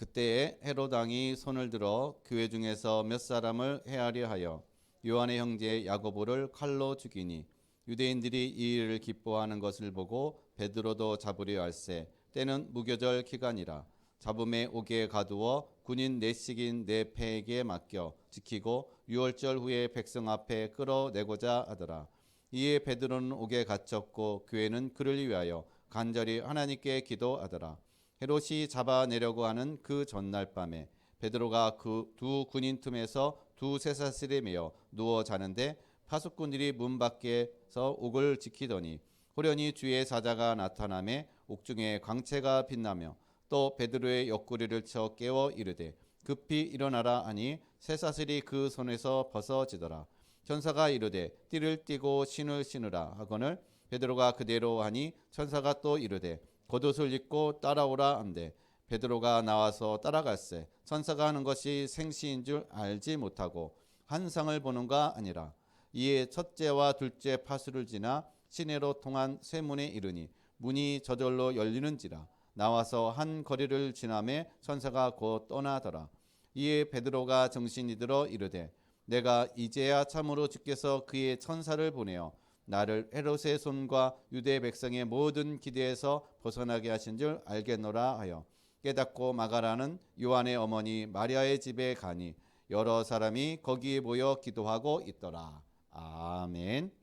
그때에 헤롯 왕이 손을 들어 교회 중에서 몇 사람을 해하려 하여 요한의 형제 야고보를 칼로 죽이니 유대인들이 이 일을 기뻐하는 것을 보고 베드로도 잡으려 할세. 때는 무교절 기간이라. 잡음에 옥에 가두어 군인 넷씩인 네 패에게 맡겨 지키고 유월절 후에 백성 앞에 끌어내고자 하더라. 이에 베드로는 옥에 갇혔고 교회는 그를 위하여 간절히 하나님께 기도하더라. 헤롯이 잡아내려고 하는 그 전날 밤에 베드로가 그 두 군인 틈에서 두 쇠사슬에 매여 누워 자는데 파수꾼들이 문 밖에서 옥을 지키더니 호련히 주의 사자가 나타나매 옥중에 광채가 빛나며 또 베드로의 옆구리를 쳐 깨워 이르되 급히 일어나라 하니 쇠사슬이 그 손에서 벗어지더라. 천사가 이르되 띠를 띠고 신을 신으라 하거늘 베드로가 그대로 하니 천사가 또 이르되 겉옷을 입고 따라오라 한대 베드로가 나와서 따라갈세. 천사가 하는 것이 생시인 줄 알지 못하고 환상을 보는가 아니라. 이에 첫째와 둘째 파수를 지나 시내로 통한 쇠문에 이르니 문이 저절로 열리는지라. 나와서 한 거리를 지나매 천사가 곧 떠나더라. 이에 베드로가 정신이 들어 이르되 내가 이제야 참으로 주께서 그의 천사를 보내어 나를 헤롯의 손과 유대 백성의 모든 기대에서 벗어나게 하신 줄 알겠노라 하여 깨닫고 마가라는 요한의 어머니 마리아의 집에 가니 여러 사람이 거기에 모여 기도하고 있더라. 아멘.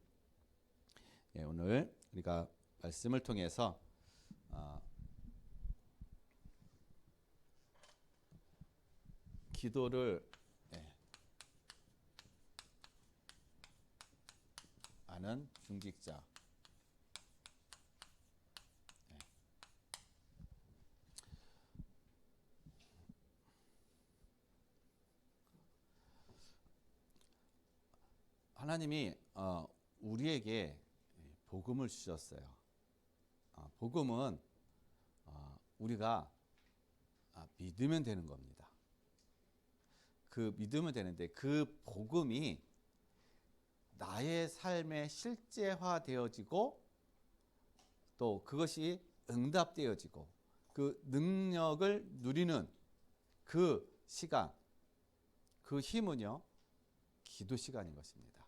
예, 오늘 우리가 말씀을 통해서 기도를 아는 중직자. 하나님이 우리에게 복음을 주셨어요. 복음은 우리가 믿으면 되는 겁니다. 그 믿으면 되는데 그 복음이 나의 삶에 실제화되어지고 또 그것이 응답되어지고 그 능력을 누리는 그 시간, 그 힘은요, 기도 시간인 것입니다.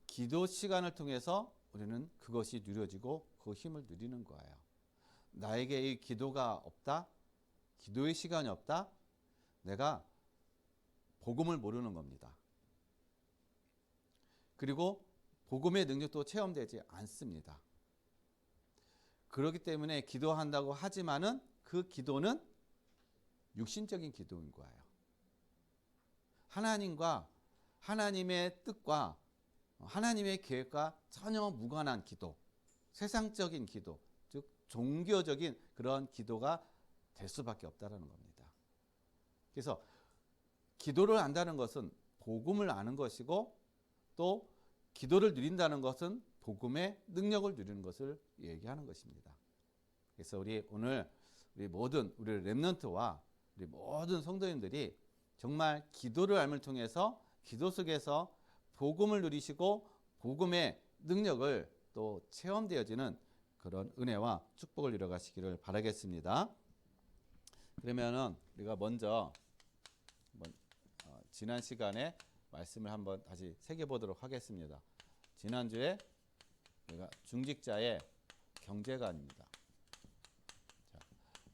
기도 시간을 통해서 우리는 그것이 누려지고 그 힘을 누리는 거예요. 나에게 이 기도가 없다? 기도의 시간이 없다? 내가 복음을 모르는 겁니다. 그리고 복음의 능력도 체험되지 않습니다. 그렇기 때문에 기도한다고 하지만은 그 기도는 육신적인 기도인 거예요. 하나님과 하나님의 뜻과 하나님의 계획과 전혀 무관한 기도, 세상적인 기도, 즉 종교적인 그런 기도가 될 수밖에 없다는 겁니다. 그래서 기도를 안다는 것은 복음을 아는 것이고 또 기도를 누린다는 것은 복음의 능력을 누리는 것을 얘기하는 것입니다. 그래서 우리 오늘 우리 렘넌트와 우리 모든 성도님들이 정말 기도를 알을 통해서 기도 속에서 복음을 누리시고 복음의 능력을 또 체험되어지는 그런 은혜와 축복을 이뤄가시기를 바라겠습니다. 그러면은 우리가 먼저 지난 시간에 말씀을 한번 다시 새겨보도록 하겠습니다. 지난주에 우리가 중직자의 경제관입니다. 자,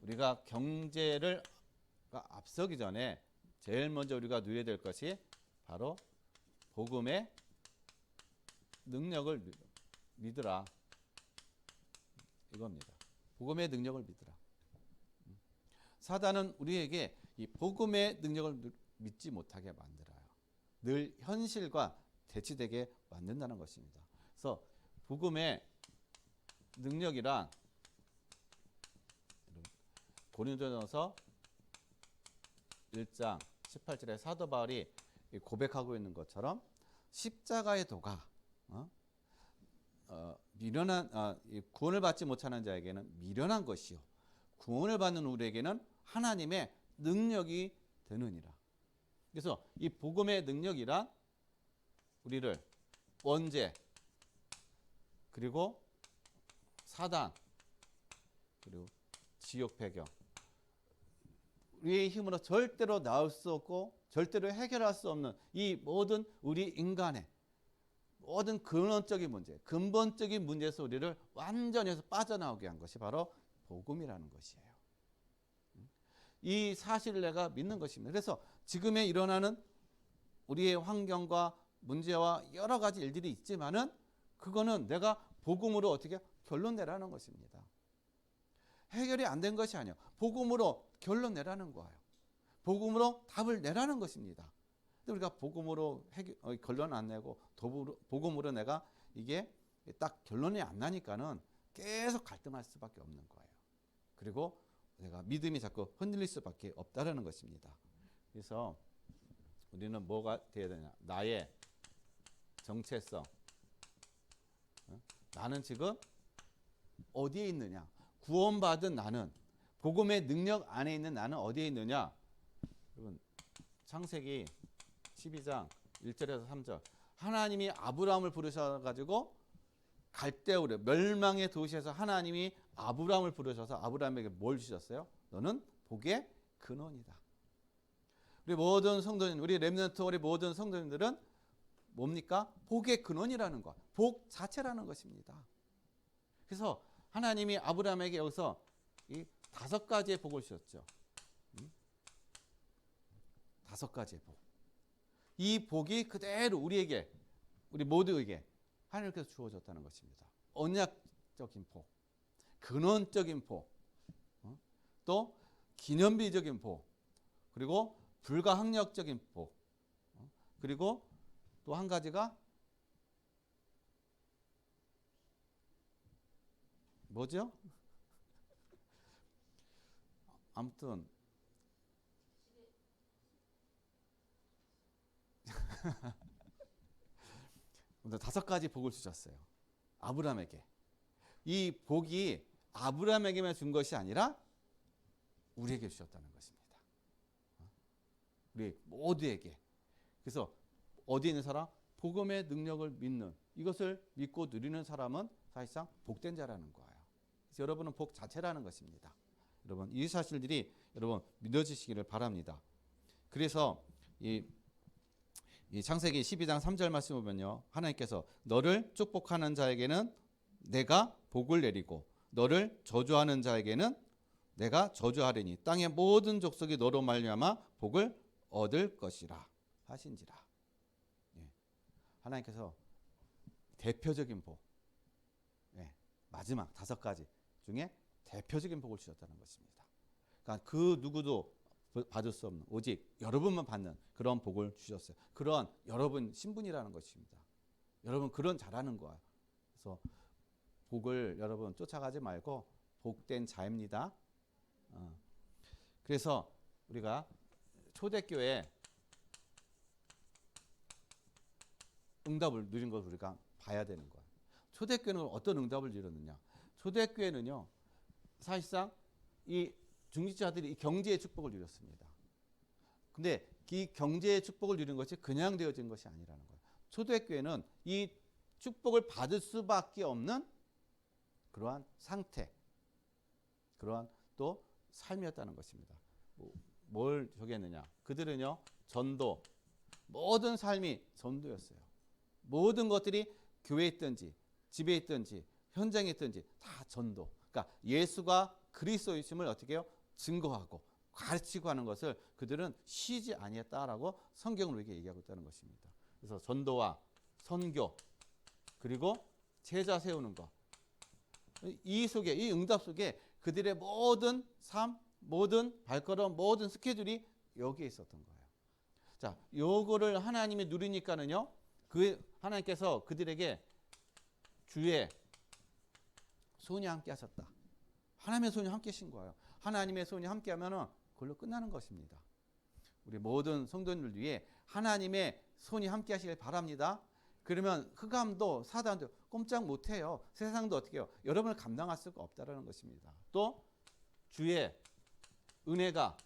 우리가 경제를 앞서기 전에 제일 먼저 우리가 누려야 될 것이 바로 복음의 능력을 믿으라. 이겁니다. 복음의 능력을 믿으라. 사단은 우리에게 이 복음의 능력을 믿지 못하게 만들어요. 늘 현실과 대치되게 만든다는 것입니다. 그래서 복음의 능력이란 고린도전서 1장 18절에 사도 바울이 고백하고 있는 것처럼 십자가의 도가 구원을 받지 못하는 자에게는 미련한 것이요 구원을 받는 우리에게는 하나님의 능력이 되느니라. 그래서 이 복음의 능력이란 우리를 원죄 그리고 사단 그리고 지옥 배경 우리의 힘으로 절대로 나올 수 없고 절대로 해결할 수 없는 이 모든 우리 인간의 모든 근원적인 문제, 근본적인 문제에서 우리를 완전히 빠져나오게 한 것이 바로 복음이라는 것이에요. 이 사실을 내가 믿는 것입니다. 그래서 지금에 일어나는 우리의 환경과 문제와 여러 가지 일들이 있지만은 그거는 내가 복음으로 어떻게 결론 내라는 것입니다. 해결이 안 된 것이 아니에요. 복음으로 결론 내라는 거예요. 복음으로 답을 내라는 것입니다. 근데 우리가 복음으로 결론 안 내고 복음으로 내가 이게 딱 결론이 안 나니까는 계속 갈등할 수밖에 없는 거예요. 그리고 내가 믿음이 자꾸 흔들릴 수밖에 없다라는 것입니다. 그래서 우리는 뭐가 돼야 되냐? 나의 정체성. 나는 지금 어디에 있느냐? 구원받은 나는, 복음의 능력 안에 있는 나는 어디에 있느냐? 여러분, 창세기 12장 1절에서 3절. 하나님이 아브라함을 부르셔가지고 갈대우르 멸망의 도시에서 하나님이 아브라함을 부르셔서 아브라함에게 뭘 주셨어요? 너는 복의 근원이다. 우리 모든 성도님, 우리 렘넌트, 우리 모든 성도님들은 뭡니까? 복의 근원이라는 것, 복 자체라는 것입니다. 그래서 하나님이 아브라함에게 여기서 이 5가지의 복을 주셨죠. 5가지의 복. 이 복이 그대로 우리에게, 우리 모두에게 하나님께서 주어졌다는 것입니다. 언약적인 복, 근원적인 복, 또 기념비적인 복, 그리고 불가항력적인 복, 그리고 또 한 가지가 뭐죠? 아무튼 5가지 복을 주셨어요. 아브라함에게. 이 복이 아브라함에게만 준 것이 아니라 우리에게 주셨다는 것입니다. 우리 모두에게. 그래서 어디에 있는 사람? 복음의 능력을 믿는, 이것을 믿고 누리는 사람은 사실상 복된 자라는 거예요. 그래서 여러분은 복 자체라는 것입니다. 여러분, 이 사실들이 여러분 믿어지시기를 바랍니다. 그래서 이 창세기 12장 3절 말씀 보면요, 하나님께서 너를 축복하는 자에게는 내가 복을 내리고 너를 저주하는 자에게는 내가 저주하리니 땅의 모든 족속이 너로 말미암아 복을 얻을 것이라 하신지라. 예. 하나님께서 대표적인 복, 마지막 5가지 중에 대표적인 복을 주셨다는 것입니다. 그러니까 그 누구도 받을 수 없는, 오직 여러분만 받는 그런 복을 주셨어요. 그런 여러분 신분이라는 것입니다. 여러분 그런 자라는 거예요. 그래서 복을 여러분 쫓아가지 말고 복된 자입니다. 그래서 우리가 초대교회 응답을 누린 것을 우리가 봐야 되는 거예요. 초대교회는 어떤 응답을 누렸느냐? 초대교회는요, 사실상 이 중직자들이 이 경제의 축복을 누렸습니다. 근데 이 경제의 축복을 누린 것이 그냥 되어진 것이 아니라는 거예요. 초대교회는 이 축복을 받을 수밖에 없는 그러한 상태, 그러한 또 삶이었다는 것입니다. 뭘 저기했느냐? 그들은요, 전도, 모든 삶이 전도였어요. 모든 것들이 교회에 있든지 집에 있든지 현장에 있든지 다 전도. 그러니까 예수가 그리스도이심을 어떻게 해요? 증거하고 가르치고 하는 것을 그들은 쉬지 아니했다라고 성경을 우리에게 얘기하고 있다는 것입니다. 그래서 전도와 선교, 그리고 제자 세우는 것, 이 속에, 이 응답 속에 그들의 모든 삶, 모든 발걸음, 모든 스케줄이 여기에 있었던 거예요. 자, 요거를 하나님이 누리니까는요, 그 하나님께서 그들에게 주의 손이 함께 하셨다. 하나님의 손이 함께 하신 거예요. 하나님의 손이 함께 하면은 그걸로 끝나는 것입니다. 우리 모든 성도님들 위해 하나님의 손이 함께 하시길 바랍니다. 그러면 흑암도 사단도 꼼짝 못해요. 세상도 어떻게 해요? 여러분을 감당할 수가 없다는 것입니다. 또 주의 은혜가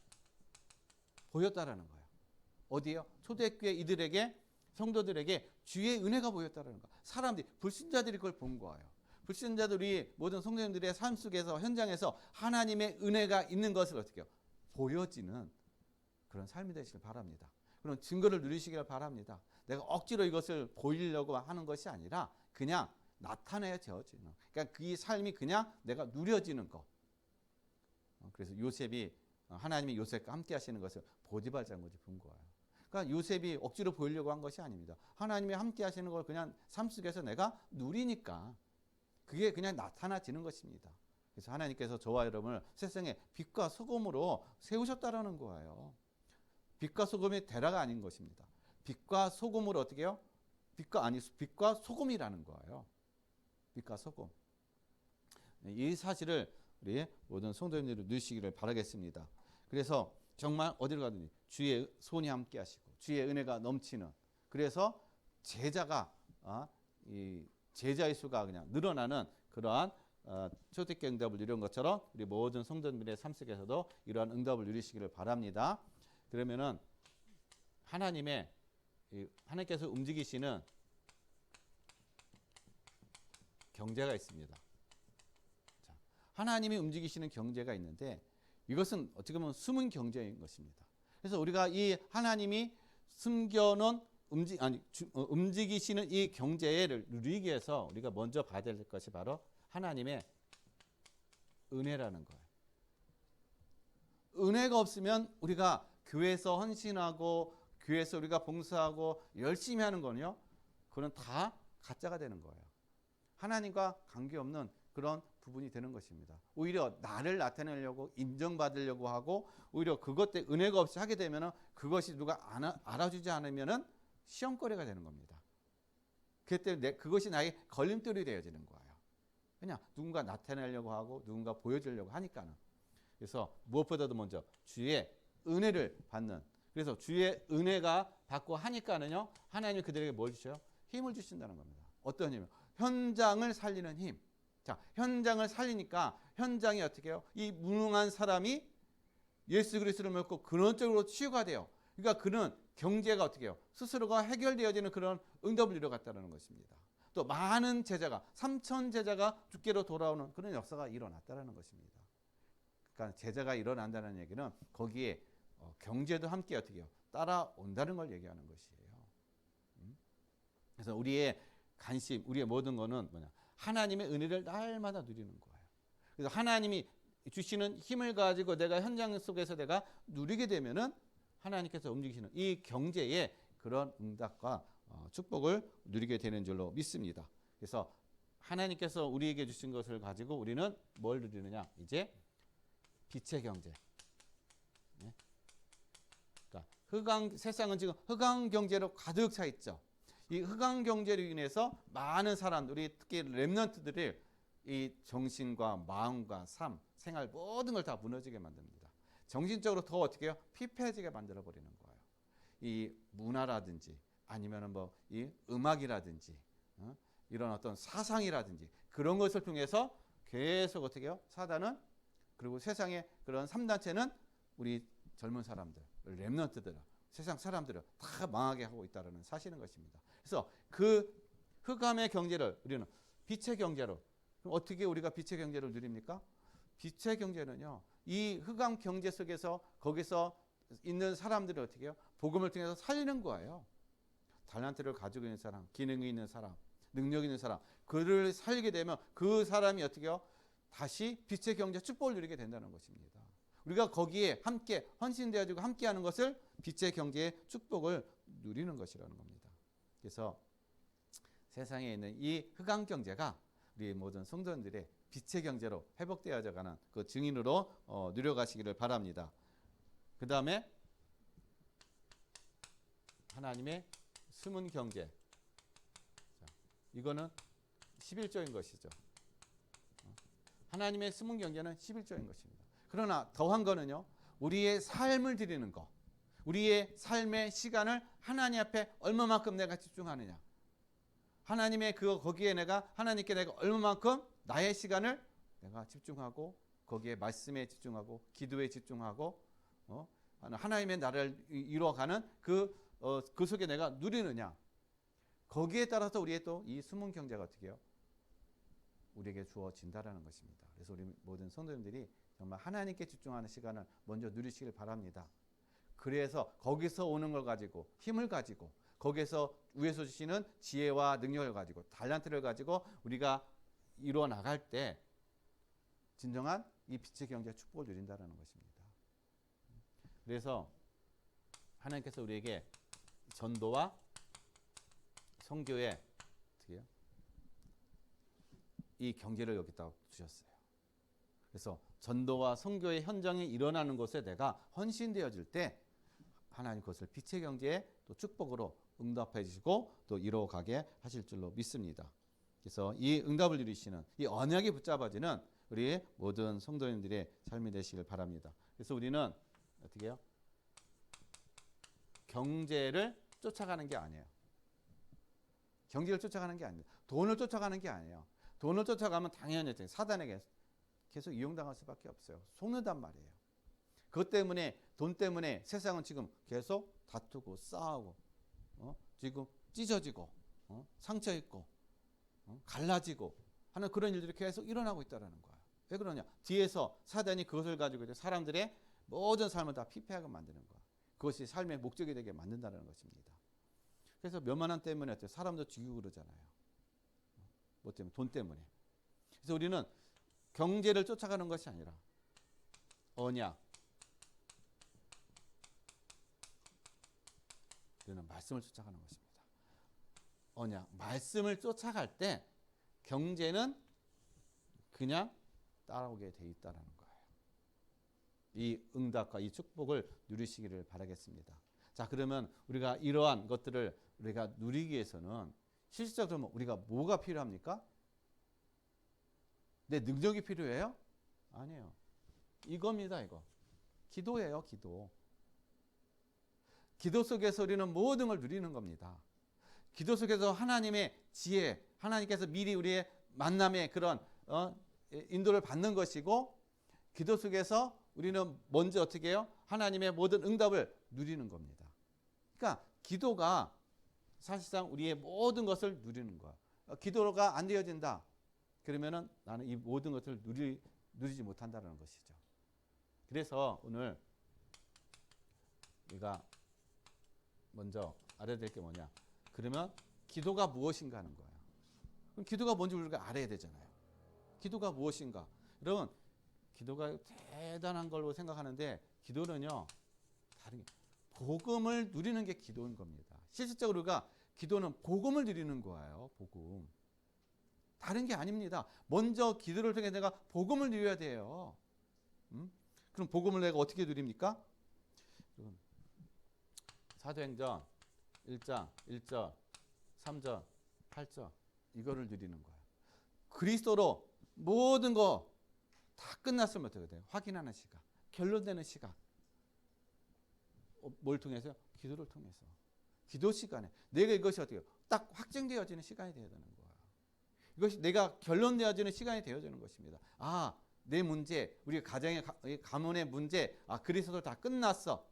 보였다라는 거예요. 어디에요? 초대교회 이들에게, 성도들에게 주의 은혜가 보였다라는 거예요. 사람들이, 불신자들이 그걸 본 거예요. 불신자들이 모든 성도님들의 삶 속에서, 현장에서 하나님의 은혜가 있는 것을 어떻게 해요? 보여지는 그런 삶이 되시길 바랍니다. 그런 증거를 누리시길 바랍니다. 내가 억지로 이것을 보이려고 하는 것이 아니라 그냥 나타내져지는, 그러니까 그 삶이 그냥 내가 누려지는 것. 그래서 요셉이, 하나님이 요셉과 함께 하시는 것을 보디발 장군이 본 거예요. 그러니까 요셉이 억지로 보이려고 한 것이 아닙니다. 하나님이 함께 하시는 걸 그냥 삶 속에서 내가 누리니까 그게 그냥 나타나지는 것입니다. 그래서 하나님께서 저와 여러분을 세상에 빛과 소금으로 세우셨다라는 거예요. 빛과 소금이 대라가 아닌 것입니다. 빛과 소금으로 어떻게 해요? 빛과 소금이라는 거예요. 빛과 소금. 이 사실을 우리 모든 성도님들이 누리시기를 바라겠습니다. 그래서 정말 어디를 가든지 주의 손이 함께 하시고 주의 은혜가 넘치는, 그래서 제자가 이 제자의 수가 그냥 늘어나는 그러한 초대교회 응답을 누린 것처럼 우리 모든 성도님들의 삶 속에서도 이러한 응답을 누리시기를 바랍니다. 그러면은 하나님께서 움직이시는 경제가 있습니다. 자, 하나님이 움직이시는 경제가 있는데 이것은 어떻게 보면 숨은 경제인 것입니다. 그래서 우리가 이 하나님이 숨겨놓은 움직이시는 이 경제를 누리기 위해서 우리가 먼저 봐야 될 것이 바로 하나님의 은혜라는 거예요. 은혜가 없으면 우리가 교회에서 헌신하고 교회에서 우리가 봉사하고 열심히 하는 거는요, 그건 다 가짜가 되는 거예요. 하나님과 관계없는 그런 부분이 되는 것입니다. 오히려 나를 나타내려고 인정받으려고 하고 오히려 그것 때문에 은혜가 없이 하게 되면 그것이 누가 알아주지 않으면 시험거리가 되는 겁니다. 그렇기 때문에 그것이 나의 걸림돌이 되어지는 거예요. 그냥 누군가 나타내려고 하고 누군가 보여주려고 하니까는. 그래서 무엇보다도 먼저 주의 은혜를 받는, 그래서 주의 은혜가 받고 하니까는요, 하나님이 그들에게 뭘 주셔요? 힘을 주신다는 겁니다. 어떤 힘이요? 현장을 살리는 힘. 자, 현장을 살리니까 현장이 어떻게 해요? 이 무능한 사람이 예수 그리스도를 믿고 근원적으로 치유가 돼요. 그러니까 그는 경제가 어떻게 해요? 스스로가 해결되어지는 그런 응답을 이뤄갔다는 것입니다. 또 많은 제자가 3천 제자가 주께로 돌아오는 그런 역사가 일어났다는 것입니다. 그러니까 제자가 일어난다는 얘기는 거기에 경제도 함께 어떻게 해요? 따라온다는 걸 얘기하는 것이에요. 그래서 우리의 관심, 우리의 모든 거는 뭐냐? 하나님의 은혜를 날마다 누리는 거예요. 그래서 하나님이 주시는 힘을 가지고 내가 현장 속에서 내가 누리게 되면은 하나님께서 움직이시는 이 경제의 그런 응답과 축복을 누리게 되는 줄로 믿습니다. 그래서 하나님께서 우리에게 주신 것을 가지고 우리는 뭘 누리느냐? 이제 빛의 경제. 네? 그러니까 세상은 지금 흑암 경제로 가득 차 있죠. 이 흑암 경제로 인해서 많은 사람들이, 특히 렘넌트들이 이 정신과 마음과 삶, 생활 모든 걸 다 무너지게 만듭니다. 정신적으로 더 어떻게 해요? 피폐해지게 만들어 버리는 거예요. 이 문화라든지 아니면은 뭐 이 음악이라든지 이런 어떤 사상이라든지 그런 것을 통해서 계속 어떻게 해요? 사단은, 그리고 세상의 그런 3단체는 우리 젊은 사람들, 렘넌트들, 세상 사람들을 다 망하게 하고 있다는 사실인 것입니다. 그래서 그 흑암의 경제를 우리는 빛의 경제로, 그럼 어떻게 우리가 빛의 경제를 누립니까? 빛의 경제는요, 이 흑암 경제 속에서 거기서 있는 사람들을 어떻게 해요? 복음을 통해서 살리는 거예요. 달란트를 가지고 있는 사람, 기능이 있는 사람, 능력 있는 사람, 그를 살리게 되면 그 사람이 어떻게 해요? 다시 빛의 경제 축복을 누리게 된다는 것입니다. 우리가 거기에 함께 헌신되어지고 함께하는 것을 빛의 경제의 축복을 누리는 것이라는 겁니다. 그래서 세상에 있는 이 흑암 경제가 우리 모든 성도들의 빛의 경제로 회복되어져 가는 그 증인으로 누려가시기를 바랍니다. 그 다음에 하나님의 숨은 경제. 자, 이거는 11조인 것이죠. 하나님의 숨은 경제는 11조인 것입니다. 그러나 더한 거는요, 우리의 삶을 드리는 것, 우리의 삶의 시간을 하나님 앞에 얼마만큼 내가 집중하느냐, 하나님의 거기에 하나님께 내가 얼마만큼 나의 시간을 내가 집중하고 거기에 말씀에 집중하고 기도에 집중하고 하나님의 나라를 이루어가는 그 속에 내가 누리느냐, 거기에 따라서 우리의 또 이 숨은 경제가 어떻게 해요? 우리에게 주어진다라는 것입니다. 그래서 우리 모든 성도님들이 정말 하나님께 집중하는 시간을 먼저 누리시길 바랍니다. 그래서 거기서 오는 걸 가지고 힘을 가지고 거기에서 위에서 주시는 지혜와 능력을 가지고 달란트를 가지고 우리가 이루어 나갈 때 진정한 이 빛의 경제 축복을 누린다는 것입니다. 그래서 하나님께서 우리에게 전도와 선교의 이 경제를 여기다 주셨어요. 그래서 전도와 선교의 현장이 일어나는 곳에 내가 헌신되어질 때 하나님 그것을 빛의 경제의 또 축복으로 응답해 주시고 또 이루어가게 하실 줄로 믿습니다. 그래서 이 응답을 누리시는 이 언약에 붙잡아지는 우리 모든 성도님들의 삶이 되시길 바랍니다. 그래서 우리는 어떻게 해요? 경제를 쫓아가는 게 아니에요. 경제를 쫓아가는 게 아니에요. 돈을 쫓아가는 게 아니에요. 돈을 쫓아가면 당연히 사단에게 계속 이용당할 수밖에 없어요. 속는단 말이에요. 그것 때문에 돈 때문에 세상은 지금 계속 다투고 싸우고 지금 찢어지고 상처 있고 갈라지고 하는 그런 일들이 계속 일어나고 있다는 거예요. 왜 그러냐? 뒤에서 사단이 그것을 가지고 사람들의 모든 삶을 다 피폐하게 만드는 거예요. 그것이 삶의 목적이 되게 만든다는 것입니다. 그래서 몇만 원 때문에 사람도 죽이고 그러잖아요. 뭐 때문에? 돈 때문에. 그래서 우리는 경제를 쫓아가는 것이 아니라 언약, 우리는 말씀을 쫓아가는 것입니다. 언약, 말씀을 쫓아갈 때 경제는 그냥 따라오게 돼 있다는 거예요. 이 응답과 이 축복을 누리시기를 바라겠습니다. 자, 그러면 우리가 이러한 것들을 우리가 누리기 위해서는 실질적으로 우리가 뭐가 필요합니까? 내 능력이 필요해요? 아니에요. 이겁니다, 이거. 기도예요, 기도. 기도 속에서 우리는 모든 걸 누리는 겁니다. 기도 속에서 하나님의 지혜, 하나님께서 미리 우리의 만남의 그런 인도를 받는 것이고, 기도 속에서 우리는 먼저 어떻게 해요? 하나님의 모든 응답을 누리는 겁니다. 그러니까 기도가 사실상 우리의 모든 것을 누리는 거야. 기도가 안 되어진다. 그러면은 나는 이 모든 것을 누리지 못한다는 것이죠. 그래서 오늘 우리가 먼저 알아야 될 게 뭐냐? 그러면 기도가 무엇인가 하는 거예요. 그럼 기도가 뭔지 우리가 알아야 되잖아요. 기도가 무엇인가? 여러분, 기도가 대단한 걸로 생각하는데 기도는요, 다른 게 복음을 누리는 게 기도인 겁니다. 실질적으로 우리가 기도는 복음을 누리는 거예요. 복음. 다른 게 아닙니다. 먼저 기도를 통해 내가 복음을 누려야 돼요. 그럼 복음을 내가 어떻게 누립니까? 사도행전 1장 1절 3절 8절 이거를 누리는 거예요. 그리스도로 모든 거 다 끝났으면 어떻게 돼요? 확인하는 시간, 결론되는 시간. 뭘 통해서요? 기도를 통해서. 기도 시간에 내가 이것이 어떻게 딱 확정되어지는 시간이 되어야 되는 거예요. 이것이 내가 결론되어지는 시간이 되어지는 것입니다. 아, 내 문제, 우리 가정의 가문의 문제, 아, 그리스도로 다 끝났어.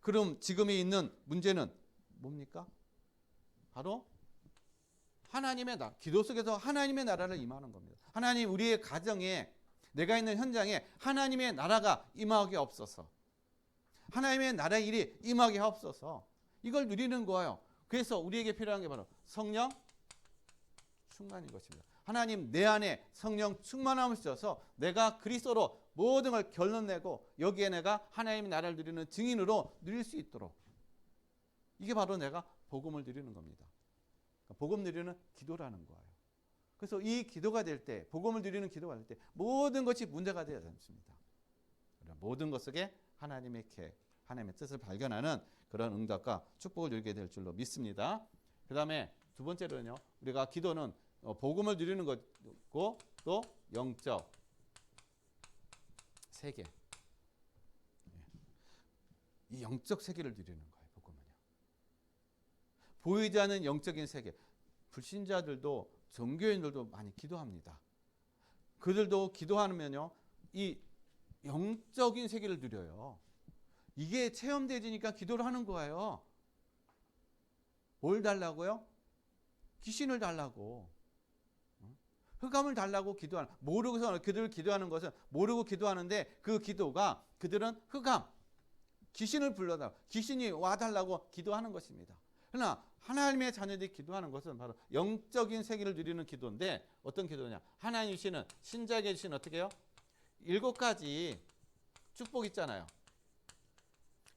그럼 지금에 있는 문제는 뭡니까? 바로 하나님의 나라, 기도 속에서 하나님의 나라를 임하는 겁니다. 하나님, 우리의 가정에, 내가 있는 현장에 하나님의 나라가 임하게 없어서, 하나님의 나라의 일이 임하게 없어서 이걸 누리는 거예요. 그래서 우리에게 필요한 게 바로 성령 충만인 것입니다. 하나님, 내 안에 성령 충만함을 주셔서 내가 그리스도로 모든 걸 결론내고 여기에 내가 하나님의 나라를 누리는 증인으로 누릴 수 있도록, 이게 바로 내가 복음을 누리는 겁니다. 복음 누리는 기도라는 거예요. 그래서 이 기도가 될 때, 복음을 누리는 기도가 될 때 모든 것이 문제가 되어야 됩니다. 모든 것 속에 하나님의 계획, 하나님의 뜻을 발견하는 그런 응답과 축복을 누리게 될 줄로 믿습니다. 그 다음에 두 번째로는요, 우리가 기도는 복음을 누리는 것고 또 영적 세계, 이 영적 세계를 누리는 거예요. 복음은요. 보이지 않는 영적인 세계. 불신자들도 종교인들도 많이 기도합니다. 그들도 기도하면요, 이 영적인 세계를 누려요. 이게 체험되지니까 기도를 하는 거예요. 뭘 달라고요? 귀신을 달라고. 흑암을 달라고 기도하는, 모르고서 그들을 기도하는 것은 모르고 기도하는데 그 기도가 그들은 흑암, 귀신을 불러달라고, 귀신이 와달라고 기도하는 것입니다. 그러나 하나님의 자녀들이 기도하는 것은 바로 영적인 세계를 누리는 기도인데 어떤 기도냐? 하나님 주시는, 신자에게 주시는 어떻게 해요? 7가지 축복 있잖아요.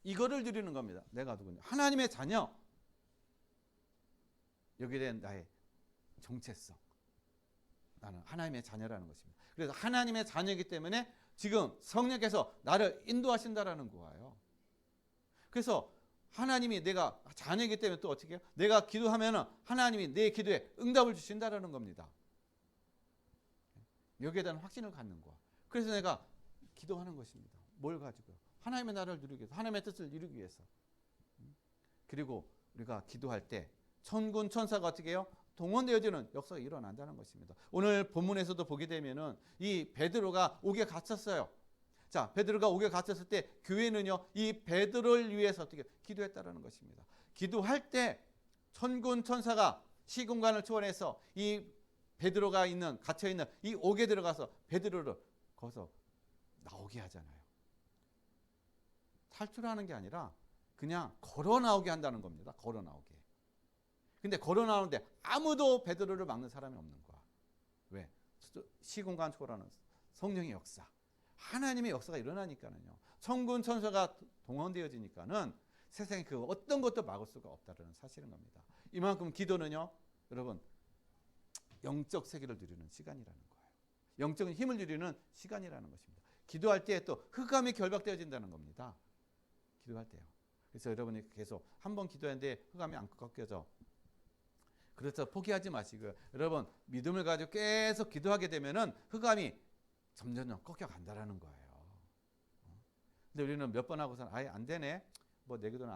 이거를 누리는 겁니다. 내가 누구냐? 하나님의 자녀. 여기에 대한 나의 정체성. 나는 하나님의 자녀라는 것입니다. 그래서 하나님의 자녀이기 때문에 지금 성령께서 나를 인도하신다라는 거예요. 그래서 하나님이 내가 자녀이기 때문에 또 어떻게 해요? 내가 기도하면 하나님이 내 기도에 응답을 주신다라는 겁니다. 여기에 대한 확신을 갖는 거야. 그래서 내가 기도하는 것입니다. 뭘 가지고요? 하나님의 나라를 누리기 위해서, 하나님의 뜻을 이루기 위해서. 그리고 우리가 기도할 때 천군 천사가 어떻게 해요? 동원되어지는 역사가 일어난다는 것입니다. 오늘 본문에서도 보게 되면은 이 베드로가 옥에 갇혔어요. 자, 베드로가 옥에 갇혔을 때 교회는요, 이 베드로를 위해서 어떻게 기도했다라는 것입니다. 기도할 때 천군 천사가 시공간을 초월해서 이 베드로가 있는, 갇혀 있는 이 옥에 들어가서 베드로를 거기서 나오게 하잖아요. 탈출하는 게 아니라 그냥 걸어 나오게 한다는 겁니다. 걸어 나오게. 근데 걸어 나오는데 아무도 베드로를 막는 사람이 없는 거야. 왜? 시공간 초월하는 성령의 역사, 하나님의 역사가 일어나니까는요. 천군 천사가 동원되어지니까는 세상에 그 어떤 것도 막을 수가 없다는 사실인 겁니다. 이만큼 기도는요, 여러분, 영적 세계를 누리는 시간이라는 거예요. 영적인 힘을 누리는 시간이라는 것입니다. 기도할 때 또 흑암이 결박되어진다는 겁니다. 기도할 때요. 그래서 여러분이 계속 한 번 기도했는데 흑암이 안 꺾여져. 그래서 포기하지 마시고요. 여러분, 믿음을 가지고 계속 기도하게 되면은 흑암이 점점 꺾여간다라는 거예요. 근데 우리는 몇 번 하고서는 아예 안 되네. 뭐 내 기도는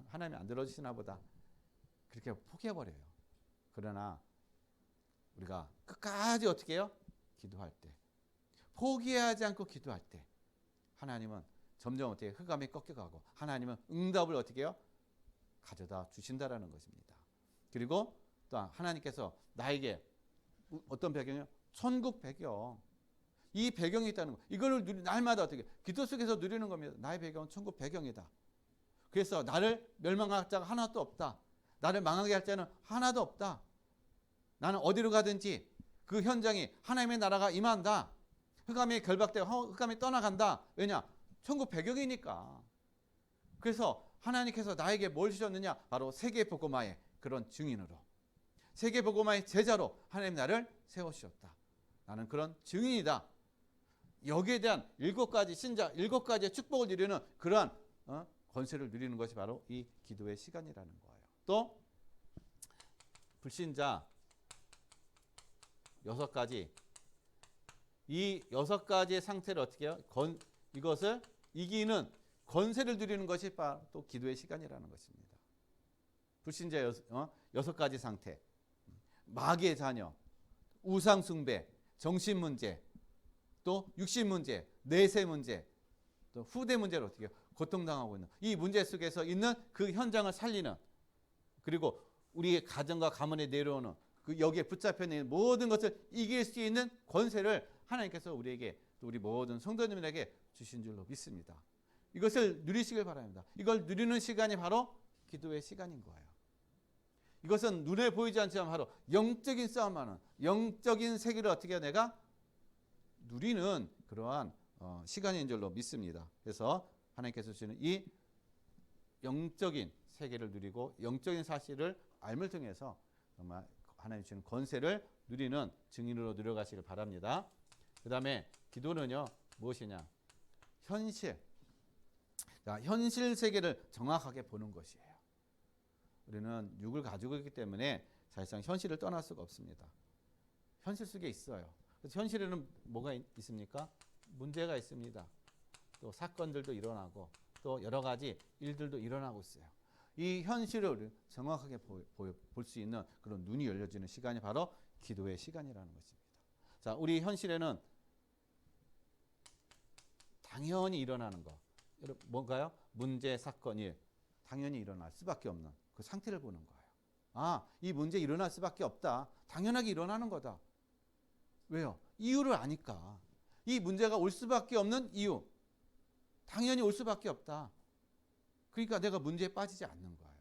하나님이 안 들어주시나 보다. 그렇게 포기해버려요. 그러나 우리가 끝까지 어떻게 해요? 기도할 때. 포기하지 않고 기도할 때 하나님은 점점 어떻게 흑암이 꺾여가고 하나님은 응답을 어떻게 해요? 가져다 주신다라는 것입니다. 그리고 또 하나님께서 나에게 어떤 배경이요? 천국 배경. 이 배경이 있다는 거. 이거를 날마다 어떻게 기도 속에서 누리는 겁니다. 나의 배경은 천국 배경이다. 그래서 나를 멸망할 자가 하나도 없다. 나를 망하게 할 자는 하나도 없다. 나는 어디로 가든지 그 현장이 하나님의 나라가 임한다. 흑암이 결박되고 흑암이 떠나간다. 왜냐? 천국 배경이니까. 그래서 하나님께서 나에게 뭘 주셨느냐? 바로 세계복음화의 그런 증인으로, 세계복음화의 제자로 하나님 나를 세우셨다. 나는 그런 증인이다. 여기에 대한 7가지 신자, 7가지의 축복을 누리는 그러한 권세를 누리는 것이 바로 이 기도의 시간이라는 거예요. 또 불신자 6가지, 이 6가지의 상태를 어떻게 해요? 이것을 이기는 권세를 누리는 것이 바로 또 기도의 시간이라는 것입니다. 불신자 6가지 상태, 마귀의 자녀, 우상 숭배, 정신 문제, 또 육신 문제, 내세 문제, 또 후대 문제를 어떻게 해요? 고통당하고 있는 이 문제 속에서 있는 그 현장을 살리는, 그리고 우리의 가정과 가문에 내려오는 그 여기에 붙잡혀 있는 모든 것을 이길 수 있는 권세를 하나님께서 우리에게, 또 우리 모든 성도님들에게 주신 줄로 믿습니다. 이것을 누리시길 바랍니다. 이걸 누리는 시간이 바로 기도의 시간인 거예요. 이것은 눈에 보이지 않지만 바로 영적인 싸움하는, 영적인 세계를 어떻게 내가 누리는 그러한 시간인 줄로 믿습니다. 그래서 하나님께서 주시는 이 영적인 세계를 누리고 영적인 사실을 알을 통해서 정말 하나님 주시는 권세를 누리는 증인으로 누려가시길 바랍니다. 그 다음에 기도는요, 무엇이냐? 현실. 자, 현실 세계를 정확하게 보는 것이에요. 우리는 육을 가지고 있기 때문에 사실상 현실을 떠날 수가 없습니다. 현실 속에 있어요. 그래서 현실에는 뭐가 있습니까? 문제가 있습니다. 또 사건들도 일어나고 또 여러 가지 일들도 일어나고 있어요. 이 현실을 정확하게 볼 수 있는 그런 눈이 열려지는 시간이 바로 기도의 시간이라는 것입니다. 자, 우리 현실에는 당연히 일어나는 거, 뭔가요? 문제, 사건, 일, 당연히 일어날 수밖에 없는 그 상태를 보는 거예요. 아, 이 문제 일어날 수밖에 없다. 당연하게 일어나는 거다. 왜요? 이유를 아니까. 이 문제가 올 수밖에 없는 이유. 당연히 올 수밖에 없다. 그러니까 내가 문제에 빠지지 않는 거예요.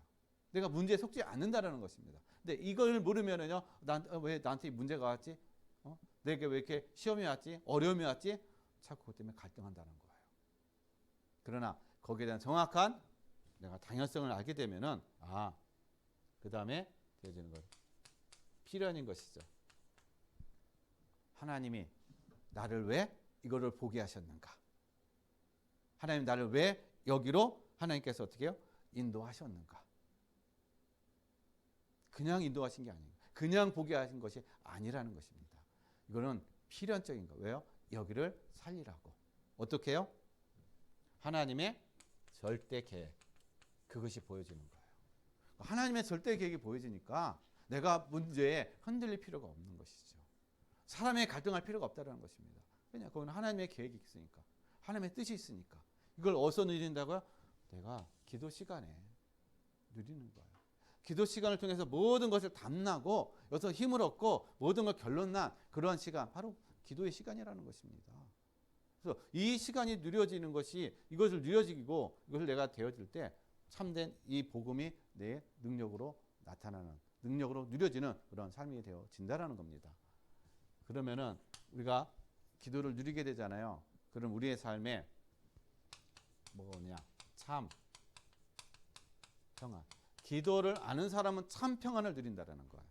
내가 문제에 속지 않는다라는 것입니다. 근데 이걸 모르면은요, 왜 나한테 문제가 왔지? 내게 왜 이렇게 시험이 왔지? 어려움이 왔지? 자꾸 그것 때문에 갈등한다는 거예요. 그러나 거기에 대한 정확한 내가 당연성을 알게 되면은 그 다음에 되어지는 것 필연인 것이죠. 하나님이 나를 왜 이거를 보게 하셨는가? 하나님 나를 왜 여기로 하나님께서 어떻게 해요? 인도하셨는가? 그냥 인도하신 게 아니에요. 그냥 보게 하신 것이 아니라는 것입니다. 이거는 필연적인 거. 왜요? 여기를 살리라고. 어떻게 해요? 하나님의 절대 계획. 그것이 보여지는 거예요. 하나님의 절대 계획이 보여지니까 내가 문제에 흔들릴 필요가 없는 것이죠. 사람의 갈등할 필요가 없다는 것입니다. 왜냐? 그건 하나님의 계획이 있으니까. 하나님의 뜻이 있으니까. 이걸 어디서 누린다고요? 내가 기도 시간에 누리는 거예요. 기도 시간을 통해서 모든 것을 담나고 여기서 힘을 얻고 모든 걸 결론난 그러한 시간, 바로 기도의 시간이라는 것입니다. 그래서 이 시간이 누려지는 것이 이것을 누려지고 이것을 내가 되어질 때 참된 이 복음이 내 능력으로 나타나는, 능력으로 누려지는 그런 삶이 되어진다라는 겁니다. 그러면은 우리가 기도를 누리게 되잖아요. 그럼 우리의 삶에 뭐냐? 참 평안. 기도를 아는 사람은 참 평안을 누린다라는 거예요.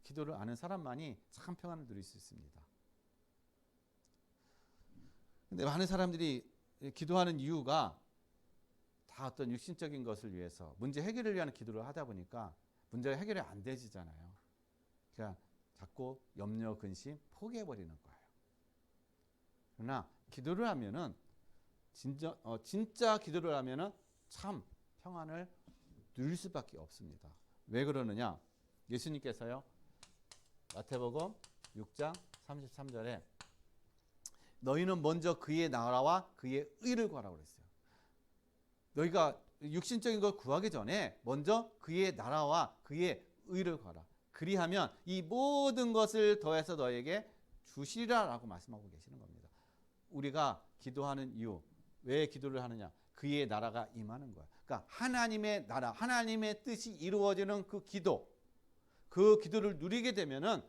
기도를 아는 사람만이 참 평안을 누릴 수 있습니다. 근데 많은 사람들이 기도하는 이유가 다 어떤 육신적인 것을 위해서 문제 해결을 위한 기도를 하다 보니까 문제가 해결이 안 되지잖아요. 그러니까 자꾸 염려, 근심 포기해버리는 거예요. 그러나 기도를 하면은 진짜 기도를 하면은 참 평안을 누릴 수밖에 없습니다. 왜 그러느냐? 예수님께서요, 마태복음 6장 33절에 너희는 먼저 그의 나라와 그의 의를 구하라고 그랬어요. 너희가 육신적인 걸 구하기 전에 먼저 그의 나라와 그의 의를 구하라. 그리하면 이 모든 것을 더해서 너에게 주시리라라고 말씀하고 계시는 겁니다. 우리가 기도하는 이유, 왜 기도를 하느냐? 그의 나라가 임하는 거야. 그러니까 하나님의 나라, 하나님의 뜻이 이루어지는 그 기도, 그 기도를 누리게 되면은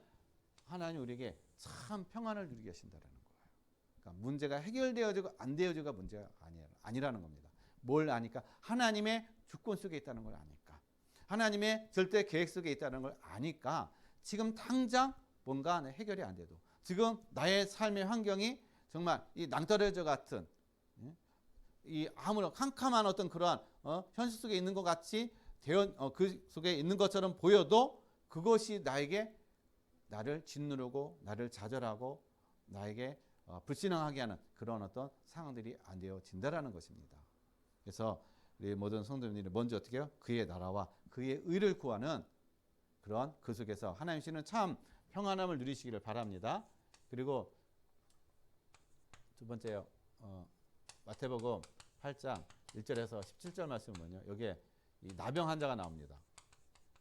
하나님 우리에게 참 평안을 누리게 하신다라는 거예요. 그러니까 문제가 해결되어지고 안 되어지고가 문제가 아니라는 겁니다. 뭘 아니까? 하나님의 주권 속에 있다는 걸 아니까. 하나님의 절대 계획 속에 있다는 걸 아니까 지금 당장 뭔가 해결이 안 돼도 지금 나의 삶의 환경이 정말 이 낭떠러져 같은 이 아무런 캄캄한 어떤 그러한 현실 속에 있는 것 같이 그 속에 있는 것처럼 보여도 그것이 나를 짓누르고 나를 좌절하고 나에게 불신앙하게 하는 그런 어떤 상황들이 안 되어진다라는 것입니다. 그래서 우리 모든 성도님들이 먼저 어떻게 해요? 그의 나라와 그의 의를 구하는 그런 그 속에서 하나님 주시는 참 평안함을 누리시기를 바랍니다. 그리고 두 번째요. 마태복음 8장 1절에서 17절 말씀을 보면요. 여기에 이 나병 환자가 나옵니다.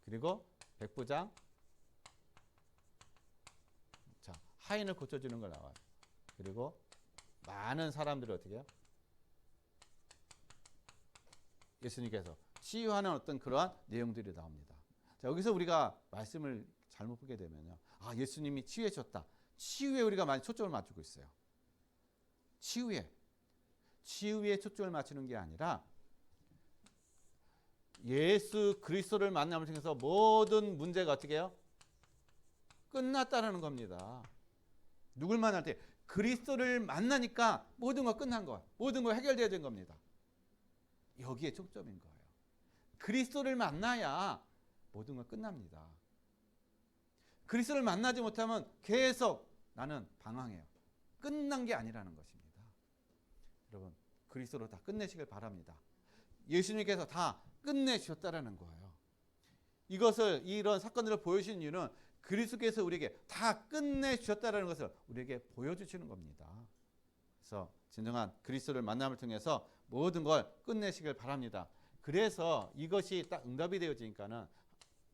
그리고 백부장 하인을 고쳐주는 걸 나와요. 그리고 많은 사람들이 어떻게 해요? 예수님께서 치유하는 어떤 그러한 내용들이 나옵니다. 자, 여기서 우리가 말씀을 잘못 보게 되면요. 예수님이 치유해 주셨다. 치유에 우리가 많이 초점을 맞추고 있어요. 치유에 초점을 맞추는 게 아니라 예수 그리스도를 만남을 통해서 모든 문제가 어떻게 해요? 끝났다는 겁니다. 누굴 만날 때? 그리스도를 만나니까 모든 거 끝난 거야. 모든 거 해결되어야 된 겁니다. 여기에 초점인 거예요. 그리스도를 만나야 모든 걸 끝납니다. 그리스도를 만나지 못하면 계속 나는 방황해요. 끝난 게 아니라는 것입니다. 여러분, 그리스도로 다 끝내시길 바랍니다. 예수님께서 다 끝내주셨다라는 거예요. 이런 사건들을 보여주신 이유는 그리스도께서 우리에게 다 끝내주셨다라는 것을 우리에게 보여주시는 겁니다. 그래서 진정한 그리스도를 만남을 통해서 모든 걸 끝내시길 바랍니다. 그래서 이것이 딱 응답이 되어지니까는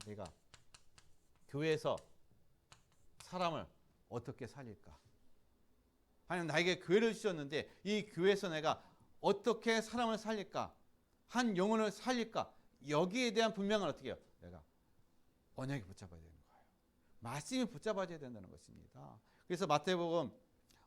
내가 교회에서 사람을 어떻게 살릴까? 하나님 나에게 교회를 주셨는데 이 교회에서 내가 어떻게 사람을 살릴까? 한 영혼을 살릴까? 여기에 대한 분명한 어떻게 해요? 내가 언약에 붙잡아야 되는 거예요. 말씀이 붙잡아야 된다는 것입니다. 그래서 마태복음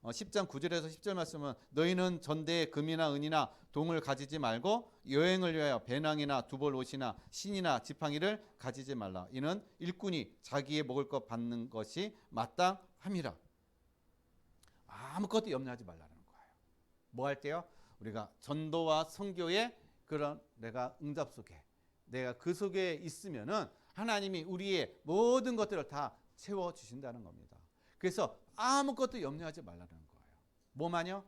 10장 9절에서 10절 말씀은 너희는 전대에 금이나 은이나 동을 가지지 말고 여행을 위하여 배낭이나 두벌 옷이나 신이나 지팡이를 가지지 말라. 이는 일꾼이 자기의 먹을 것 받는 것이 마땅함이라. 아무것도 염려하지 말라는 거예요. 뭐 할 때요? 우리가 전도와 선교의 그런 내가 응답 속에 내가 그 속에 있으면은 하나님이 우리의 모든 것들을 다 채워주신다는 겁니다. 그래서 아무것도 염려하지 말라는 거예요. 뭐만요?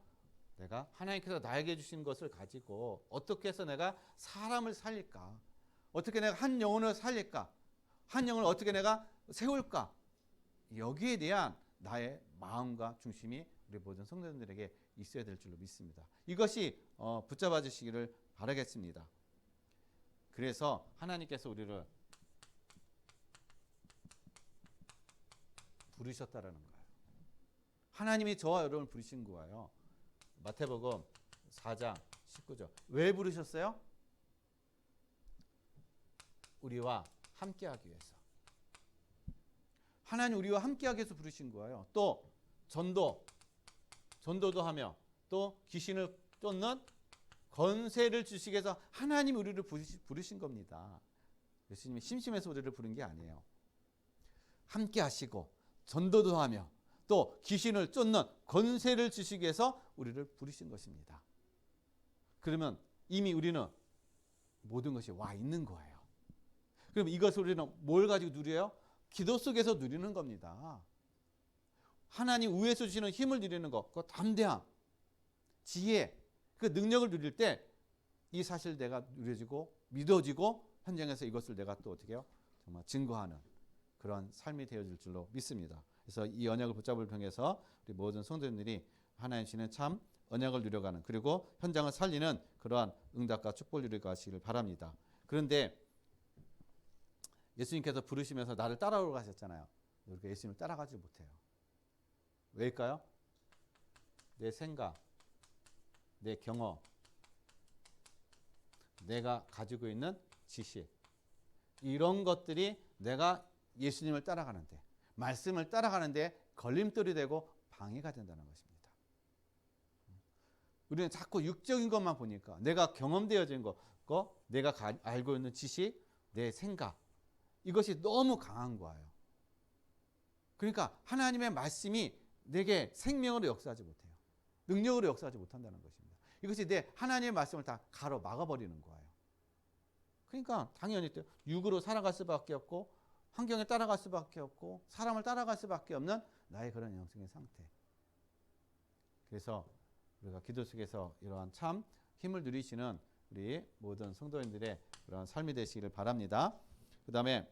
내가 하나님께서 나에게 주신 것을 가지고 어떻게 해서 내가 사람을 살릴까? 어떻게 내가 한 영혼을 살릴까? 한 영혼을 어떻게 내가 세울까? 여기에 대한 나의 마음과 중심이 우리 모든 성도님들에게 있어야 될 줄로 믿습니다. 이것이 붙잡아 주시기를 바라겠습니다. 그래서 하나님께서 우리를 부르셨다라는 거예요. 하나님이 저와 여러분을 부르신 거예요. 마태복음 4장 19절. 왜 부르셨어요? 우리와 함께하기 위해서. 하나님 우리와 함께하기 위해서 부르신 거예요. 또 전도도 하며 또 귀신을 쫓는 권세를 주시기 위해서 하나님 우리를 부르신 겁니다. 예수님이 심심해서 우리를 부른 게 아니에요. 함께하시고 전도도 하며 또 귀신을 쫓는 권세를 주시기 위해서 우리를 부르신 것입니다. 그러면 이미 우리는 모든 것이 와 있는 거예요. 그럼 이것을 우리는 뭘 가지고 누려요? 기도 속에서 누리는 겁니다. 하나님 위에서 주시는 힘을 누리는 것, 그 담대함, 지혜, 그 능력을 누릴 때 이 사실 내가 누려지고 믿어지고 현장에서 이것을 내가 또 어떻게 해요? 정말 증거하는 그런 삶이 되어질 줄로 믿습니다. 그래서 이 언약을 붙잡을 통해서 우리 모든 성도님들이 하나님 주시는 참 언약을 누려가는 그리고 현장을 살리는 그러한 응답과 축복을 누리고 가시기를 바랍니다. 그런데 예수님께서 부르시면서 나를 따라오라고 하셨잖아요. 우리가 예수님을 따라가지 못해요. 왜일까요? 내 생각, 내 경험, 내가 가지고 있는 지식 이런 것들이 내가 예수님을 따라가는데 말씀을 따라가는데 걸림돌이 되고 방해가 된다는 것입니다. 우리는 자꾸 육적인 것만 보니까 내가 경험되어진 것, 내가 알고 있는 지식, 내 생각 이것이 너무 강한 거예요. 그러니까 하나님의 말씀이 내게 생명으로 역사하지 못해요. 능력으로 역사하지 못한다는 것입니다. 이것이 내 하나님의 말씀을 다 가로막아버리는 거예요. 그러니까 당연히 육으로 살아갈 수밖에 없고 환경에 따라갈 수밖에 없고 사람을 따라갈 수밖에 없는 나의 그런 영성의 상태. 그래서 우리가 기도 속에서 이러한 참 힘을 누리시는 우리 모든 성도님들의 그런 삶이 되시기를 바랍니다. 그 다음에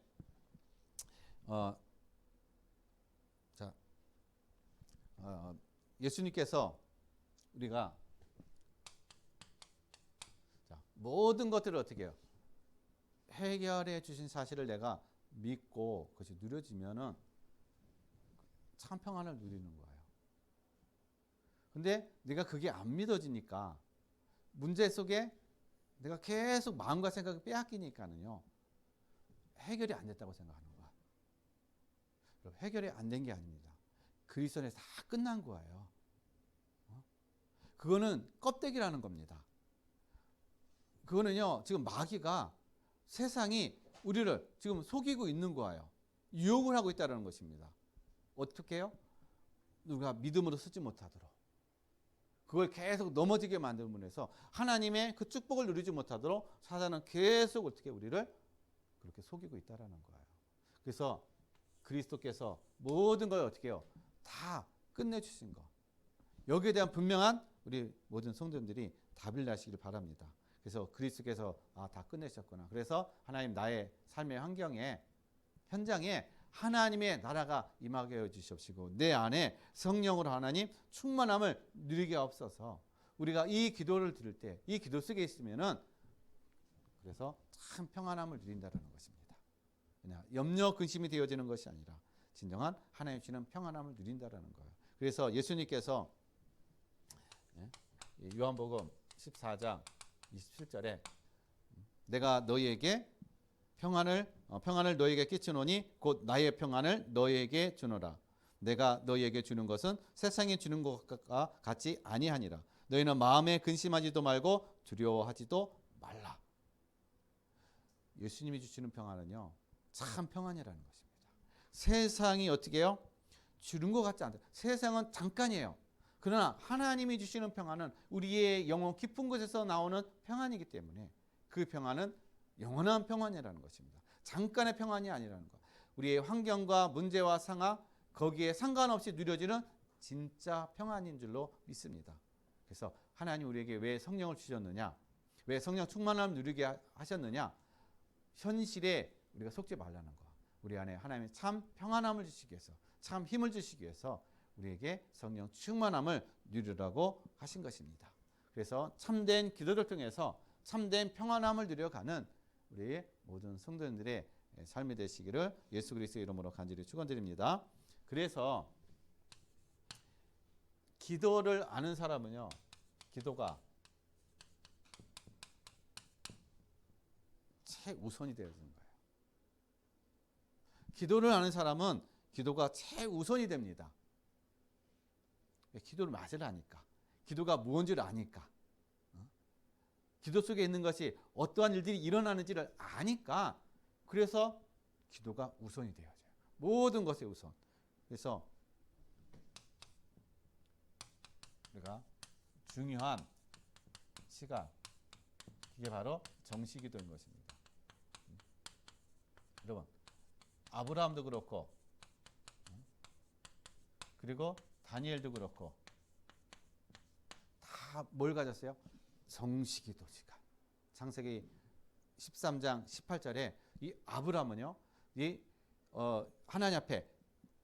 예수님께서 우리가 모든 것들을 어떻게 해요? 해결해 주신 사실을 내가 믿고 그것이 누려지면은 참 평안을 누리는 거예요. 근데 내가 그게 안 믿어지니까 문제 속에 내가 계속 마음과 생각을 빼앗기니까는요 해결이 안 됐다고 생각하는 거야. 해결이 안 된 게 아닙니다. 그리스도 안에서 다 끝난 거예요. 그거는 껍데기라는 겁니다. 그거는요 지금 마귀가 세상이 우리를 지금 속이고 있는 거예요. 유혹을 하고 있다는 것입니다. 어떻게 해요? 우리가 믿음으로 쓰지 못하도록 그걸 계속 넘어지게 만들면서 하나님의 그 축복을 누리지 못하도록 사단은 계속 어떻게 우리를 그렇게 속이고 있다는 거예요. 그래서 그리스도께서 모든 걸 어떻게 해요? 다 끝내주신 거. 여기에 대한 분명한 우리 모든 성도님들이 답을 나시기를 바랍니다. 그래서 그리스도께서 다 끝내셨구나. 그래서 하나님 나의 삶의 환경에 현장에 하나님의 나라가 임하게 해주시옵시고 내 안에 성령으로 하나님 충만함을 누리게 하옵소서. 우리가 이 기도를 드릴 때 이 기도 속에 있으면은 그래서 참 평안함을 누린다는 것입니다. 그냥 염려 근심이 되어지는 것이 아니라 진정한 하나님 주시는 평안함을 누린다라는 거예요. 그래서 예수님께서 요한복음 14장 27절에 내가 너희에게 평안을 너희에게 끼치노니 곧 나의 평안을 너희에게 주노라. 내가 너희에게 주는 것은 세상이 주는 것과 같이 아니하니라. 너희는 마음에 근심하지도 말고 두려워하지도 말라. 예수님이 주시는 평안은요, 참 평안이라는 것입니다. 세상이 어떻게 해요? 주는 것 같지 않다. 세상은 잠깐이에요. 그러나 하나님이 주시는 평안은 우리의 영혼 깊은 곳에서 나오는 평안이기 때문에 그 평안은 영원한 평안이라는 것입니다. 잠깐의 평안이 아니라는 것. 우리의 환경과 문제와 상황, 거기에 상관없이 누려지는 진짜 평안인 줄로 믿습니다. 그래서 하나님 우리에게 왜 성령을 주셨느냐, 왜 성령 충만함을 누리게 하셨느냐, 현실에 우리가 속지 말라는 거. 우리 안에 하나님의 참 평안함을 주시기 위해서, 참 힘을 주시기 위해서 우리에게 성령 충만함을 누리라고 하신 것입니다. 그래서 참된 기도를 통해서 참된 평안함을 누려가는 우리 모든 성도님들의 삶이 되시기를 예수 그리스도의 이름으로 간절히 축원드립니다. 그래서 기도를 아는 사람은요, 기도가 최우선이 되어야 되는 거예요. 기도를 아는 사람은 기도가 최우선이 됩니다. 기도를 맛을 아니까, 기도가 무언지를 아니까, 기도 속에 있는 것이 어떠한 일들이 일어나는지를 아니까, 그래서 기도가 우선이 되어져요. 모든 것의 우선. 그래서 우리가 중요한 시간, 이게 바로 정시기도인 것입니다. 여러분, 아브라함도 그렇고, 그리고 다니엘도 그렇고, 다 뭘 가졌어요? 정시기도 시간. 창세기 13장 18절에 이 아브라함은요, 하나님 앞에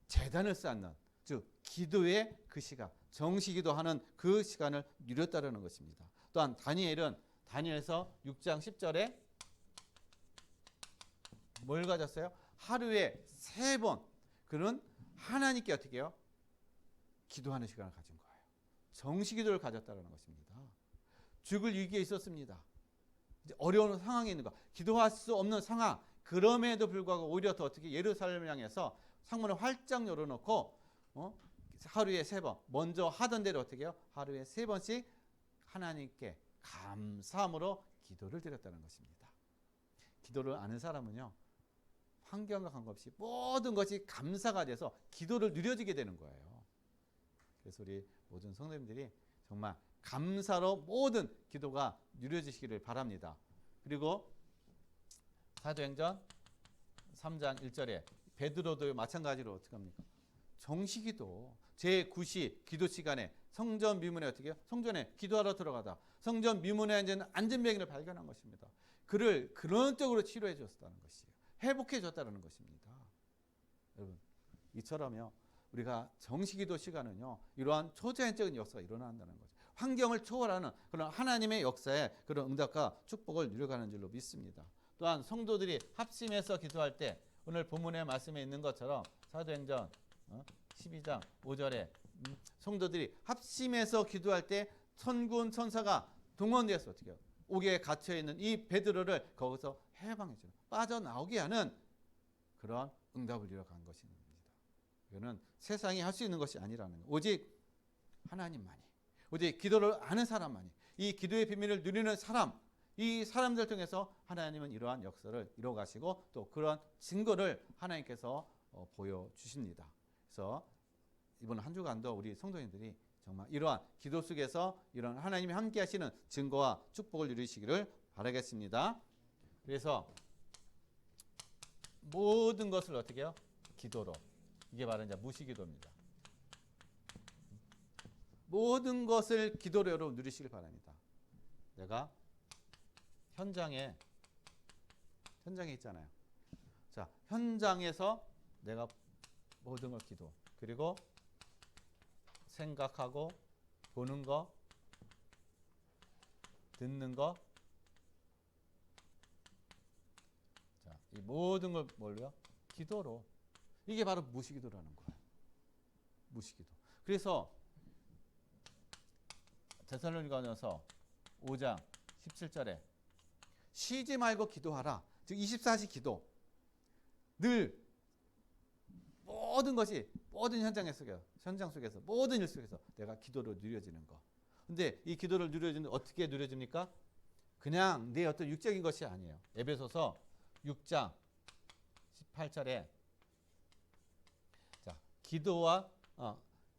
제단을 쌓는, 즉 기도의 그 시간, 정시기도하는 그 시간을 누렸다는 것입니다. 또한 다니엘은 다니엘서 6장 10절에 뭘 가졌어요? 하루에 3번 그는 하나님께 어떻게 해요? 기도하는 시간을 가진 거예요. 정시기도를 가졌다는 것입니다. 죽을 위기에 있었습니다. 어려운 상황에 있는 거, 기도할 수 없는 상황, 그럼에도 불구하고 오히려 더 어떻게 예루살렘을 향해서 창문을 활짝 열어놓고 하루에 3번 먼저 하던 대로 어떻게 해요? 하루에 3번씩 하나님께 감사함으로 기도를 드렸다는 것입니다. 기도를 아는 사람은요, 환경과 관계없이 모든 것이 감사가 돼서 기도를 누려지게 되는 거예요. 그래서 우리 모든 성도님들이 정말 감사로 모든 기도가 누려지시기를 바랍니다. 그리고 사도행전 3장 1절에 베드로도 마찬가지로 어떻게 합니까? 정시기도 제9시 기도 시간에 성전 미문에 어떻게 해요? 성전에 기도하러 들어가다 성전 미문에 앉은 안전병이를 발견한 것입니다. 그를 그런 쪽으로 치료해 줬다는 것이에요. 회복해 줬다는 것입니다. 여러분, 이처럼요, 우리가 정시기도 시간은요, 이러한 초자연적인 역사가 일어난다는 거죠. 환경을 초월하는 그런 하나님의 역사에 그런 응답과 축복을 누려가는 줄로 믿습니다. 또한 성도들이 합심해서 기도할 때 오늘 본문의 말씀에 있는 것처럼 사도행전 12장 5절에 성도들이 합심해서 기도할 때 천군 천사가 동원되어서 어떻게 해요? 옥에 갇혀있는 이 베드로를 거기서 해방해주는, 빠져나오게 하는 그런 응답을 이뤄간 것입니다. 이거는 세상이 할 수 있는 것이 아니라는 거. 오직 하나님만이, 오직 기도를 아는 사람만이, 이 기도의 비밀을 누리는 사람, 이 사람들 통해서 하나님은 이러한 역사를 이뤄가시고 또 그러한 증거를 하나님께서 보여주십니다. 그래서 이번 한 주간도 우리 성도님들이 정말 이러한 기도 속에서 이런 하나님이 함께 하시는 증거와 축복을 누리시기를 바라겠습니다. 그래서 모든 것을 어떻게 해요? 기도로. 이게 바로 이제 무시기도입니다. 모든 것을 기도로 여러분 누리시길 바랍니다. 내가 현장에 있잖아요. 자, 현장에서 내가 모든 걸 기도, 그리고 생각하고 보는 거, 듣는 거, 자, 이 모든 걸 뭘로요? 기도로. 이게 바로 무시기도라는 거예요. 무시기도. 그래서 데살로니가전서 5장 17절에 쉬지 말고 기도하라. 즉 24시 기도. 늘 모든 것이 모든 현장 속에서 모든 일 속에서 내가 기도로 누려지는 거. 근데 이 기도를 누려지는 어떻게 누려집니까? 그냥 내 어떤 육적인 것이 아니에요. 에베소서 6장 18절에 자, 기도와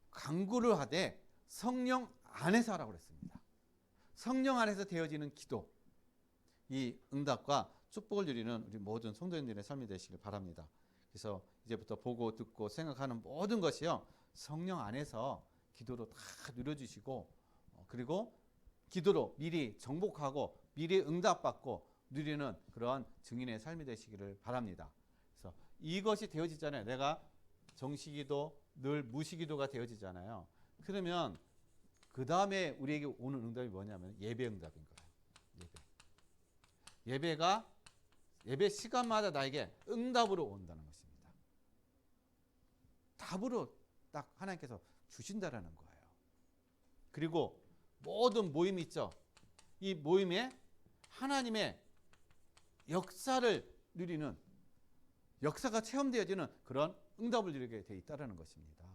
간구를 하되 성령 안에서 하라고 그랬습니다. 성령 안에서 되어지는 기도. 이 응답과 축복을 누리는 우리 모든 성도님들의 삶이 되시길 바랍니다. 그래서 이제부터 보고 듣고 생각하는 모든 것이요 성령 안에서 기도로 다 누려주시고 그리고 기도로 미리 정복하고 미리 응답받고 누리는 그런 증인의 삶이 되시기를 바랍니다. 그래서 이것이 되어지잖아요. 내가 정시기도 늘 무시기도가 되어지잖아요. 그러면 그 다음에 우리에게 오는 응답이 뭐냐면 예배 응답인 거예요. 예배 시간마다 나에게 응답으로 온다는 것입니다. 답으로 딱 하나님께서 주신다라는 거예요. 그리고 모든 모임이 있죠. 이 모임에 하나님의 역사를 누리는 역사가 체험되어지는 그런 응답을 누리게 돼 있다라는 것입니다.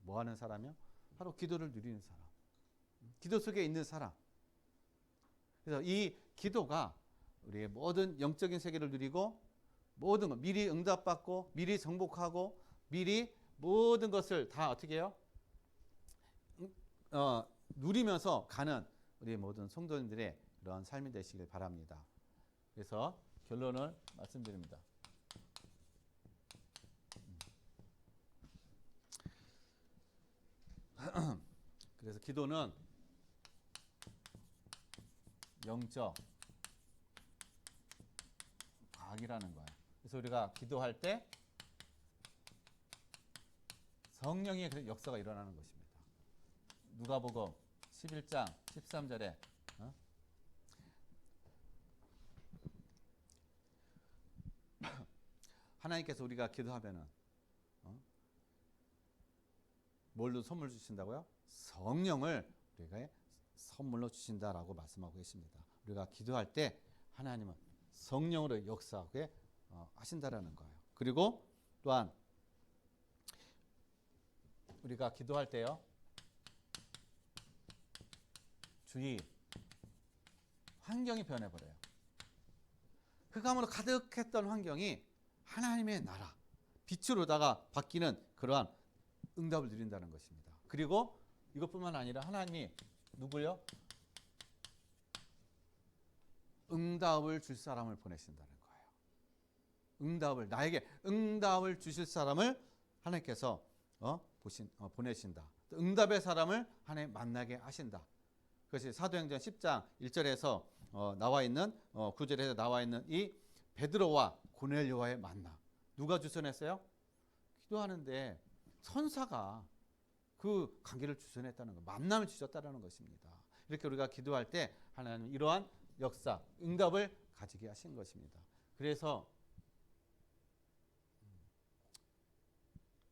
뭐 하는 사람이요? 바로 기도를 누리는 사람. 기도 속에 있는 사람. 그래서 이 기도가 우리의 모든 영적인 세계를 누리고 모든 것 미리 응답받고 미리 정복하고 미리 모든 것을 다 어떻게 해요? 누리면서 가는 우리 모든 성도님들의 그런 삶이 되시길 바랍니다. 그래서 결론을 말씀드립니다. 그래서 기도는 영적 과학이라는 거예요. 그래서 우리가 기도할 때 성령의 역사가 일어나는 것입니다. 누가복음 11장 13절에 하나님께서 우리가 기도하면은 뭘로 선물 주신다고요? 성령을 우리가 선물로 주신다라고 말씀하고 계십니다. 우리가 기도할 때 하나님은 성령으로 역사하게 하신다라는 거예요. 그리고 또한 우리가 기도할 때요. 주위 환경이 변해버려요. 흑암으로 가득했던 환경이 하나님의 나라, 빛으로다가 바뀌는 그러한 응답을 누린다는 것입니다. 그리고 이것뿐만 아니라 하나님이 누구요? 응답을 줄 사람을 보내신다는 거예요. 나에게 응답을 주실 사람을 하나님께서 보내신다. 응답의 사람을 하나님 만나게 하신다. 그것이 사도행전 10장 1절에서 나와 있는 9절에서 나와 있는 이 베드로와 고넬료와의 만남. 누가 주선했어요? 기도하는데 선사가 그 관계를 주선했다는 것, 만남을 주셨다는 것입니다. 이렇게 우리가 기도할 때 하나님 이러한 역사, 응답을 가지게 하신 것입니다. 그래서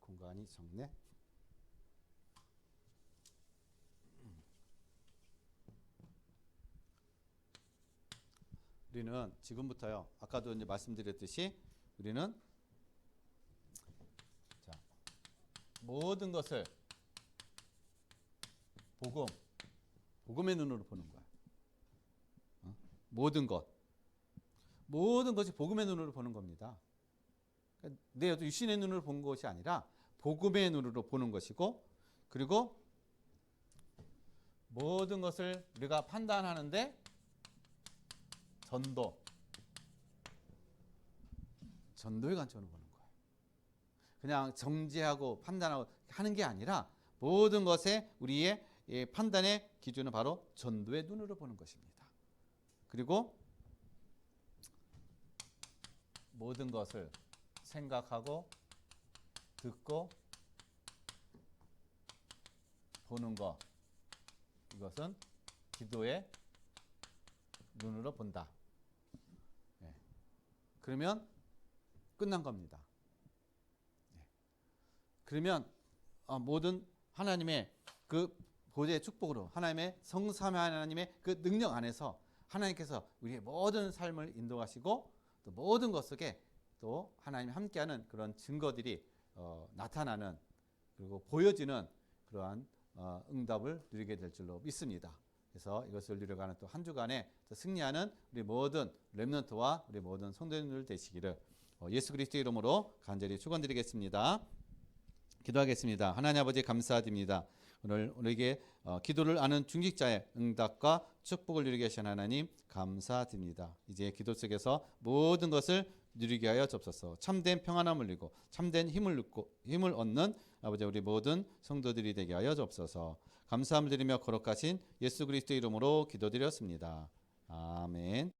공간이 적네. 우리는 지금부터요. 아까도 이제 말씀드렸듯이 우리는 모든 것을 복음의 눈으로 보는 거야. 모든 것이 복음의 눈으로 보는 겁니다. 그러니까 내 육신의 눈으로 본 것이 아니라 복음의 눈으로 보는 것이고, 그리고 모든 것을 우리가 판단하는데 전도의 관점으로 보는 거예요. 그냥 정죄하고 판단하고 하는 게 아니라 모든 것에 우리의 판단의 기준은 바로 전도의 눈으로 보는 것입니다. 그리고 모든 것을 생각하고 듣고 보는 것, 이것은 기도의 눈으로 본다. 그러면 끝난 겁니다. 그러면 모든 하나님의 그 보좌의 축복으로 하나님의 성삼위 하나님의 그 능력 안에서 하나님께서 우리의 모든 삶을 인도하시고 또 모든 것 속에 또 하나님 함께하는 그런 증거들이 나타나는 그리고 보여지는 그러한 응답을 누리게 될 줄로 믿습니다. 그래서 이것을 누려가는 또 한 주간에 승리하는 우리 모든 렘넌트와 우리 모든 성도님들 되시기를 예수 그리스도의 이름으로 간절히 축원드리겠습니다. 기도하겠습니다. 하나님 아버지 감사드립니다. 오늘 우리에게 기도를 아는 중직자의 응답과 축복을 누리게 하신 하나님 감사드립니다. 이제 기도 속에서 모든 것을 누리게 하여 주옵소서. 참된 평안함을 누리고 참된 힘을 얻는 아버지 우리 모든 성도들이 되게 하여 주옵소서. 감사함을 드리며 거룩하신 예수 그리스도의 이름으로 기도드렸습니다. 아멘.